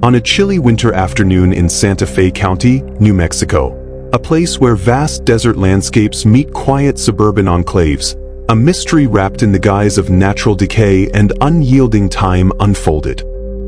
On a chilly winter afternoon in Santa Fe County, New Mexico, a place where vast desert landscapes meet quiet suburban enclaves, a mystery wrapped in the guise of natural decay and unyielding time unfolded.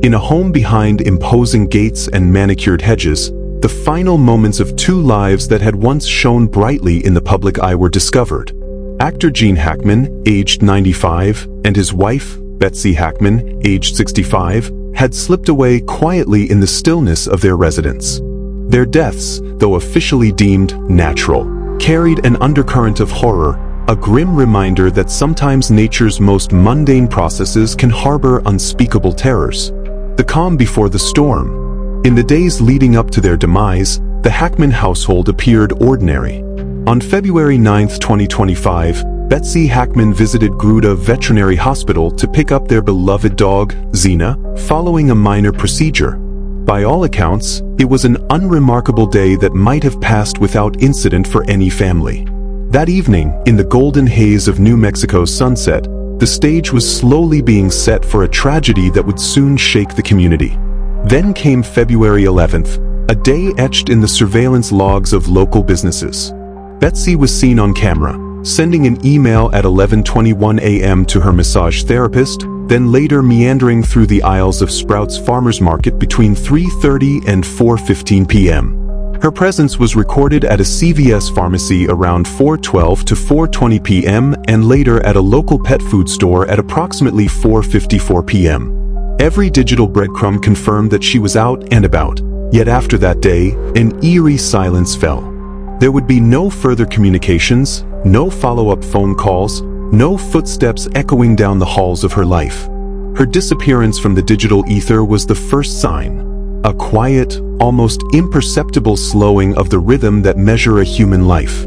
In a home behind imposing gates and manicured hedges, the final moments of two lives that had once shone brightly in the public eye were discovered. Actor Gene Hackman, aged 95, and his wife, Betsy Hackman, aged 65, had slipped away quietly in the stillness of their residence. Their deaths, though officially deemed natural, carried an undercurrent of horror, a grim reminder that sometimes nature's most mundane processes can harbor unspeakable terrors. The calm before the storm. In the days leading up to their demise, the Hackman household appeared ordinary. On February 9, 2025, Betsy Hackman visited Gruda Veterinary Hospital to pick up their beloved dog, Xena, following a minor procedure. By all accounts, it was an unremarkable day that might have passed without incident for any family. That evening, in the golden haze of New Mexico's sunset, the stage was slowly being set for a tragedy that would soon shake the community. Then came February 11th, a day etched in the surveillance logs of local businesses. Betsy was seen on camera, sending an email at 11:21 a.m. to her massage therapist, then later meandering through the aisles of Sprouts Farmers Market between 3:30 and 4:15 p.m. Her presence was recorded at a CVS pharmacy around 4:12 to 4:20 p.m. and later at a local pet food store at approximately 4:54 p.m. Every digital breadcrumb confirmed that she was out and about, yet after that day, an eerie silence fell. There would be no further communications, no follow-up phone calls, no footsteps echoing down the halls of her life. Her disappearance from the digital ether was the first sign. A quiet, almost imperceptible slowing of the rhythm that measure a human life.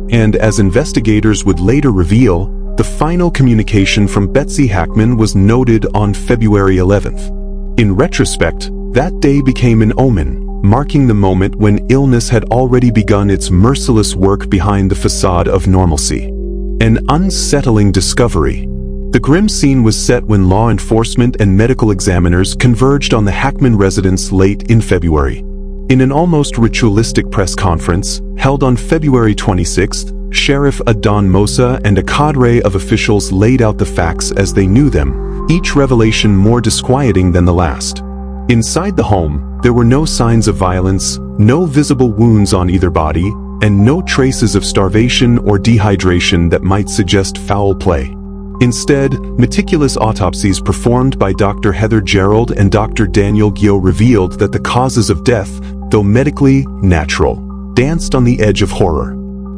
And as investigators would later reveal, the final communication from Betsy Hackman was noted on February 11th. In retrospect, that day became an omen, marking the moment when illness had already begun its merciless work behind the facade of normalcy. An unsettling discovery. The grim scene was set when law enforcement and medical examiners converged on the Hackman residence late in February. In an almost ritualistic press conference, held on February 26th, Sheriff Adon Mosa and a cadre of officials laid out the facts as they knew them, each revelation more disquieting than the last. Inside the home, there were no signs of violence, no visible wounds on either body, and no traces of starvation or dehydration that might suggest foul play. Instead, meticulous autopsies performed by Dr. Heather Gerald and Dr. Daniel Gio revealed that the causes of death, though medically natural, danced on the edge of horror.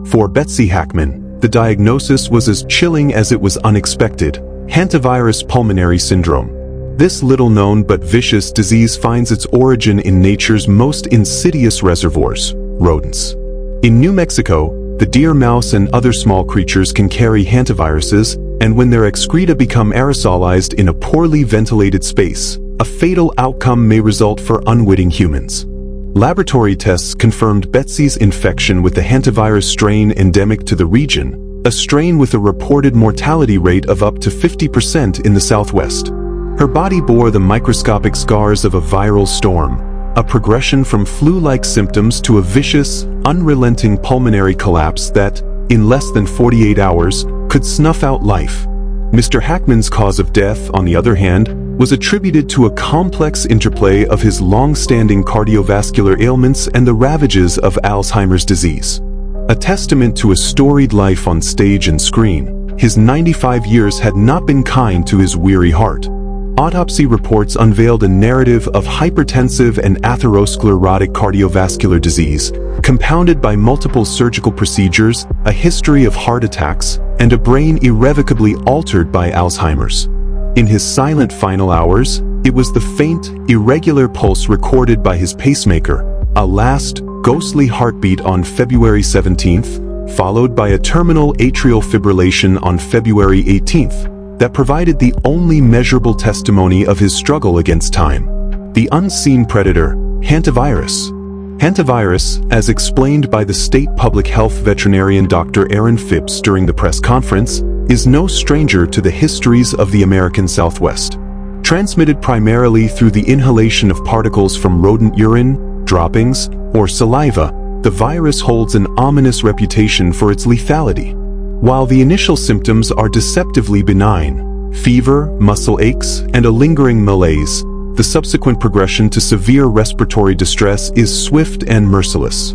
For Betsy Hackman, the diagnosis was as chilling as it was unexpected: hantavirus pulmonary syndrome. This little-known but vicious disease finds its origin in nature's most insidious reservoirs, rodents. In New Mexico, the deer, mouse, and other small creatures can carry hantaviruses, and when their excreta become aerosolized in a poorly ventilated space, a fatal outcome may result for unwitting humans. Laboratory tests confirmed Betsy's infection with the hantavirus strain endemic to the region, a strain with a reported mortality rate of up to 50% in the Southwest. Her body bore the microscopic scars of a viral storm, a progression from flu-like symptoms to a vicious, unrelenting pulmonary collapse that, in less than 48 hours, could snuff out life. Mr. Hackman's cause of death, on the other hand, was attributed to a complex interplay of his long-standing cardiovascular ailments and the ravages of Alzheimer's disease. A testament to a storied life on stage and screen, his 95 years had not been kind to his weary heart. Autopsy reports unveiled a narrative of hypertensive and atherosclerotic cardiovascular disease, compounded by multiple surgical procedures, a history of heart attacks, and a brain irrevocably altered by Alzheimer's. In his silent final hours, it was the faint, irregular pulse recorded by his pacemaker, a last, ghostly heartbeat on February 17th, followed by a terminal atrial fibrillation on February 18th, that provided the only measurable testimony of his struggle against time. The unseen predator, hantavirus. Hantavirus, as explained by the state public health veterinarian Dr. Aaron Phipps during the press conference, is no stranger to the histories of the American Southwest. Transmitted primarily through the inhalation of particles from rodent urine, droppings, or saliva, the virus holds an ominous reputation for its lethality. While the initial symptoms are deceptively benign, fever, muscle aches, and a lingering malaise, the subsequent progression to severe respiratory distress is swift and merciless.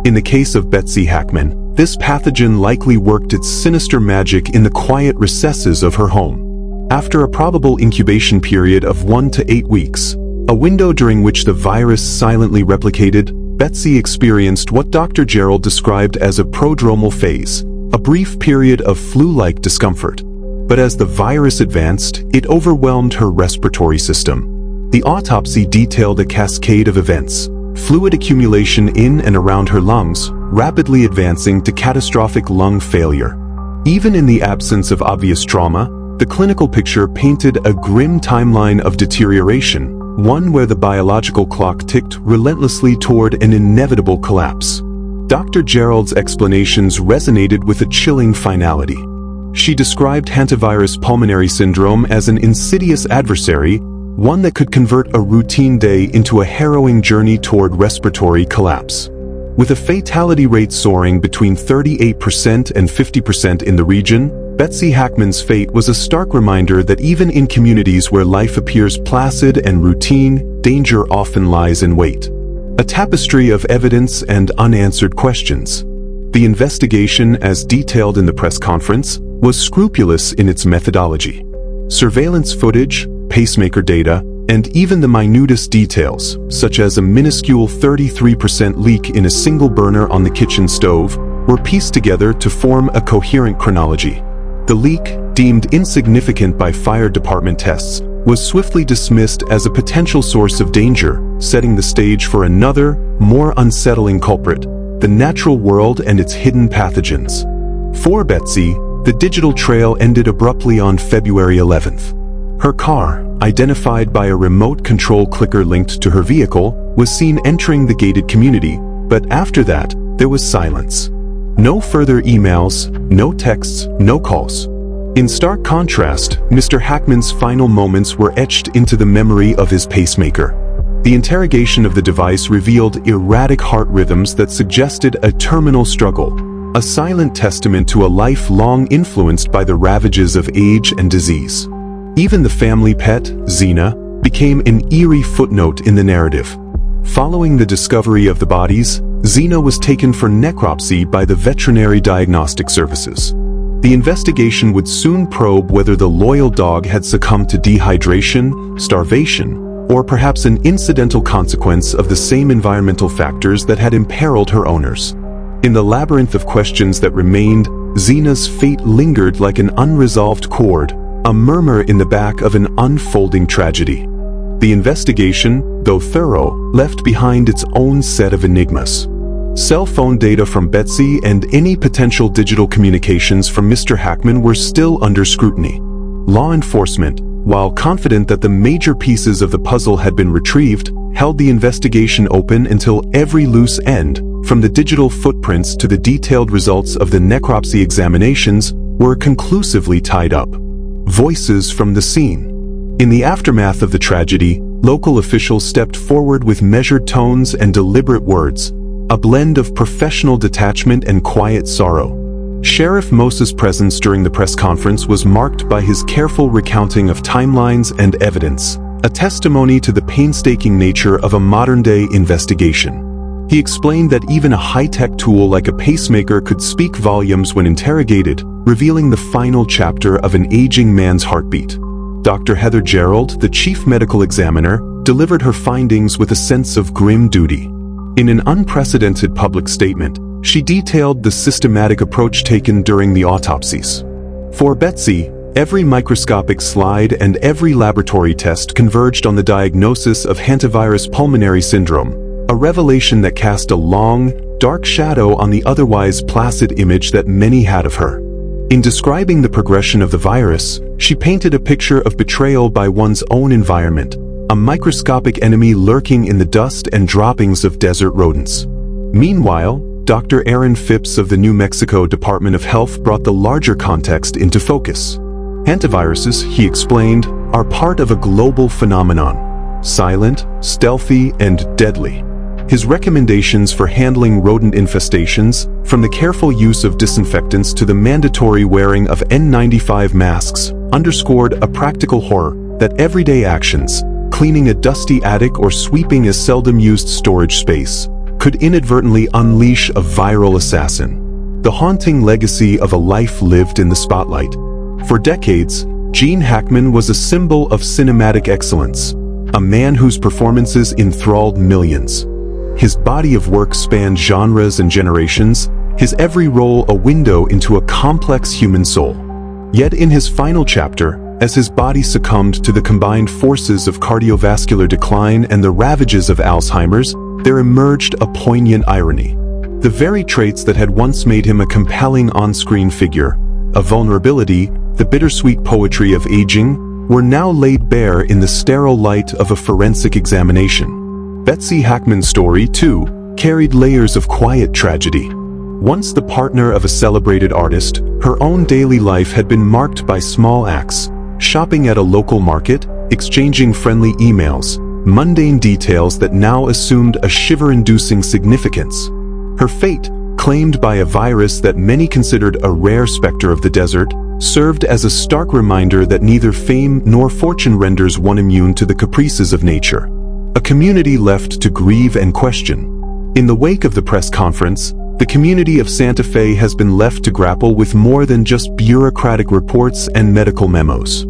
In the case of Betsy Hackman, this pathogen likely worked its sinister magic in the quiet recesses of her home. After a probable incubation period of 1 to 8 weeks, a window during which the virus silently replicated, Betsy experienced what Dr. Gerald described as a prodromal phase, a brief period of flu-like discomfort. But as the virus advanced, it overwhelmed her respiratory system. The autopsy detailed a cascade of events, fluid accumulation in and around her lungs, rapidly advancing to catastrophic lung failure. Even in the absence of obvious trauma, the clinical picture painted a grim timeline of deterioration, one where the biological clock ticked relentlessly toward an inevitable collapse. Dr. Gerald's explanations resonated with a chilling finality. She described hantavirus pulmonary syndrome as an insidious adversary, one that could convert a routine day into a harrowing journey toward respiratory collapse. With a fatality rate soaring between 38% and 50% in the region, Betsy Hackman's fate was a stark reminder that even in communities where life appears placid and routine, danger often lies in wait. A tapestry of evidence and unanswered questions. The investigation, as detailed in the press conference, was scrupulous in its methodology. Surveillance footage, pacemaker data, and even the minutest details, such as a minuscule 33% leak in a single burner on the kitchen stove, were pieced together to form a coherent chronology. The leak, deemed insignificant by fire department tests, was swiftly dismissed as a potential source of danger, setting the stage for another, more unsettling culprit, the natural world and its hidden pathogens. For Betsy, the digital trail ended abruptly on February 11th. Her car, identified by a remote control clicker linked to her vehicle, was seen entering the gated community, but after that, there was silence. No further emails, no texts, no calls. In stark contrast, Mr. Hackman's final moments were etched into the memory of his pacemaker. The interrogation of the device revealed erratic heart rhythms that suggested a terminal struggle, a silent testament to a life long influenced by the ravages of age and disease. Even the family pet, Xena, became an eerie footnote in the narrative. Following the discovery of the bodies, Xena was taken for necropsy by the Veterinary Diagnostic Services. The investigation would soon probe whether the loyal dog had succumbed to dehydration, starvation, or perhaps an incidental consequence of the same environmental factors that had imperiled her owners. In the labyrinth of questions that remained, Xena's fate lingered like an unresolved chord, a murmur in the back of an unfolding tragedy. The investigation, though thorough, left behind its own set of enigmas. Cell phone data from Betsy and any potential digital communications from Mr. Hackman were still under scrutiny. Law enforcement, while confident that the major pieces of the puzzle had been retrieved, held the investigation open until every loose end, from the digital footprints to the detailed results of the necropsy examinations, were conclusively tied up. Voices from the scene. In the aftermath of the tragedy, local officials stepped forward with measured tones and deliberate words, a blend of professional detachment and quiet sorrow. Sheriff Mosa's presence during the press conference was marked by his careful recounting of timelines and evidence, a testimony to the painstaking nature of a modern-day investigation. He explained that even a high-tech tool like a pacemaker could speak volumes when interrogated, revealing the final chapter of an aging man's heartbeat. Dr. Heather Gerald, the chief medical examiner, delivered her findings with a sense of grim duty. In an unprecedented public statement, she detailed the systematic approach taken during the autopsies. For Betsy, every microscopic slide and every laboratory test converged on the diagnosis of hantavirus pulmonary syndrome, a revelation that cast a long, dark shadow on the otherwise placid image that many had of her. In describing the progression of the virus, she painted a picture of betrayal by one's own environment, a microscopic enemy lurking in the dust and droppings of desert rodents. Meanwhile, Dr. Aaron Phipps of the New Mexico Department of Health brought the larger context into focus. Hantaviruses, he explained, are part of a global phenomenon, silent, stealthy, and deadly. His recommendations for handling rodent infestations, from the careful use of disinfectants to the mandatory wearing of N95 masks, underscored a practical horror that everyday actions, cleaning a dusty attic or sweeping a seldom-used storage space, could inadvertently unleash a viral assassin. The haunting legacy of a life lived in the spotlight. For decades, Gene Hackman was a symbol of cinematic excellence, a man whose performances enthralled millions. His body of work spanned genres and generations, his every role a window into a complex human soul. Yet in his final chapter, as his body succumbed to the combined forces of cardiovascular decline and the ravages of Alzheimer's, there emerged a poignant irony. The very traits that had once made him a compelling on-screen figure, a vulnerability, the bittersweet poetry of aging, were now laid bare in the sterile light of a forensic examination. Betsy Hackman's story, too, carried layers of quiet tragedy. Once the partner of a celebrated artist, her own daily life had been marked by small acts, shopping at a local market, exchanging friendly emails, mundane details that now assumed a shiver-inducing significance. Her fate, claimed by a virus that many considered a rare specter of the desert, served as a stark reminder that neither fame nor fortune renders one immune to the caprices of nature. A community left to grieve and question. In the wake of the press conference, the community of Santa Fe has been left to grapple with more than just bureaucratic reports and medical memos.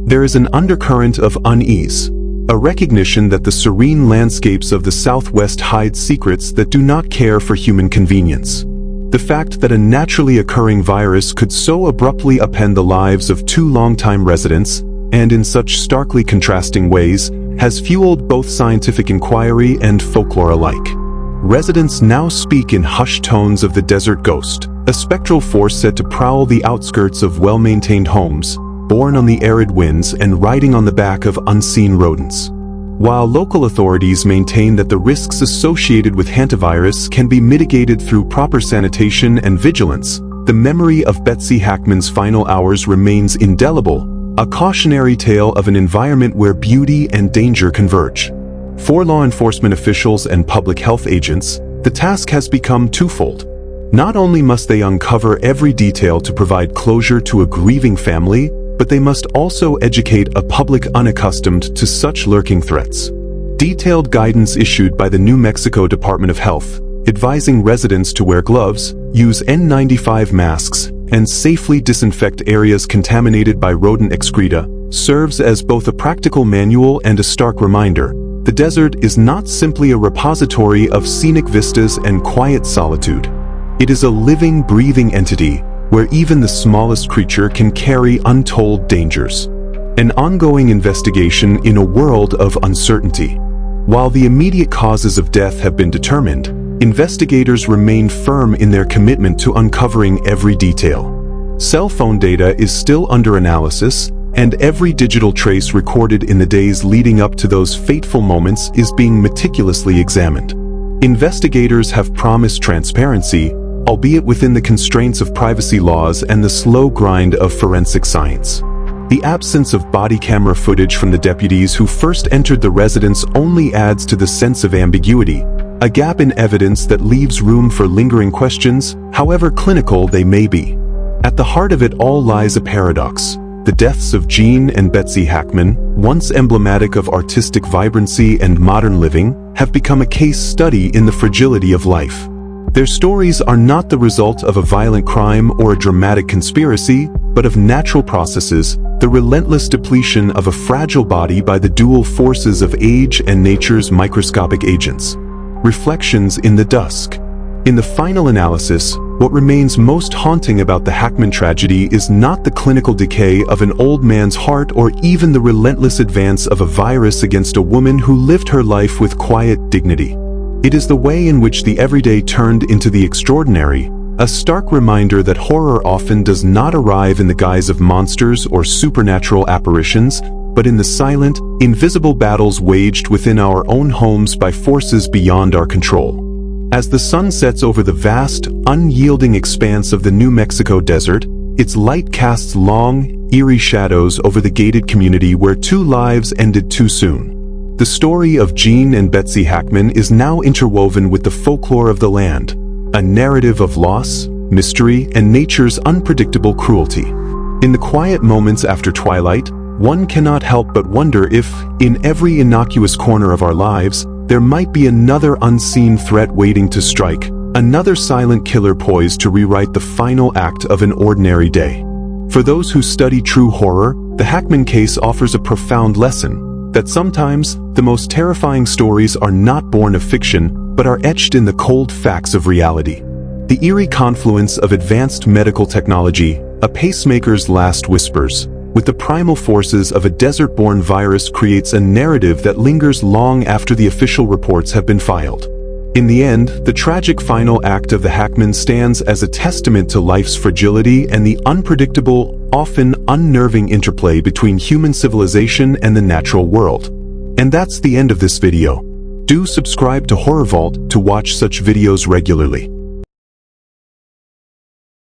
There is an undercurrent of unease, a recognition that the serene landscapes of the Southwest hide secrets that do not care for human convenience. The fact that a naturally occurring virus could so abruptly upend the lives of two longtime residents, and in such starkly contrasting ways, has fueled both scientific inquiry and folklore alike. Residents now speak in hushed tones of the desert ghost, a spectral force said to prowl the outskirts of well-maintained homes, borne on the arid winds and riding on the back of unseen rodents. While local authorities maintain that the risks associated with hantavirus can be mitigated through proper sanitation and vigilance, the memory of Betsy Hackman's final hours remains indelible, a cautionary tale of an environment where beauty and danger converge. For law enforcement officials and public health agents, the task has become twofold. Not only must they uncover every detail to provide closure to a grieving family, but they must also educate a public unaccustomed to such lurking threats. Detailed guidance issued by the New Mexico Department of Health, advising residents to wear gloves, use N95 masks, and safely disinfect areas contaminated by rodent excreta, serves as both a practical manual and a stark reminder. The desert is not simply a repository of scenic vistas and quiet solitude. It is a living, breathing entity, where even the smallest creature can carry untold dangers. An ongoing investigation in a world of uncertainty. While the immediate causes of death have been determined, investigators remain firm in their commitment to uncovering every detail. Cell phone data is still under analysis, and every digital trace recorded in the days leading up to those fateful moments is being meticulously examined. Investigators have promised transparency, albeit within the constraints of privacy laws and the slow grind of forensic science. The absence of body camera footage from the deputies who first entered the residence only adds to the sense of ambiguity, a gap in evidence that leaves room for lingering questions, however clinical they may be. At the heart of it all lies a paradox. The deaths of Gene and Betsy Hackman, once emblematic of artistic vibrancy and modern living, have become a case study in the fragility of life. Their stories are not the result of a violent crime or a dramatic conspiracy, but of natural processes, the relentless depletion of a fragile body by the dual forces of age and nature's microscopic agents. Reflections in the dusk. In the final analysis, what remains most haunting about the Hackman tragedy is not the clinical decay of an old man's heart or even the relentless advance of a virus against a woman who lived her life with quiet dignity. It is the way in which the everyday turned into the extraordinary, a stark reminder that horror often does not arrive in the guise of monsters or supernatural apparitions, but in the silent, invisible battles waged within our own homes by forces beyond our control. As the sun sets over the vast, unyielding expanse of the New Mexico desert, its light casts long, eerie shadows over the gated community where 2 lives ended too soon. The story of Gene and Betsy Hackman is now interwoven with the folklore of the land, a narrative of loss, mystery, and nature's unpredictable cruelty. In the quiet moments after twilight, one cannot help but wonder if, in every innocuous corner of our lives, there might be another unseen threat waiting to strike, another silent killer poised to rewrite the final act of an ordinary day. For those who study true horror, the Hackman case offers a profound lesson, that sometimes the most terrifying stories are not born of fiction, but are etched in the cold facts of reality. The eerie confluence of advanced medical technology, a pacemaker's last whispers, with the primal forces of a desert-born virus creates a narrative that lingers long after the official reports have been filed. In the end, the tragic final act of the Hackman stands as a testament to life's fragility and the unpredictable, often unnerving interplay between human civilization and the natural world. And that's the end of this video. Do subscribe to Horror Vault to watch such videos regularly.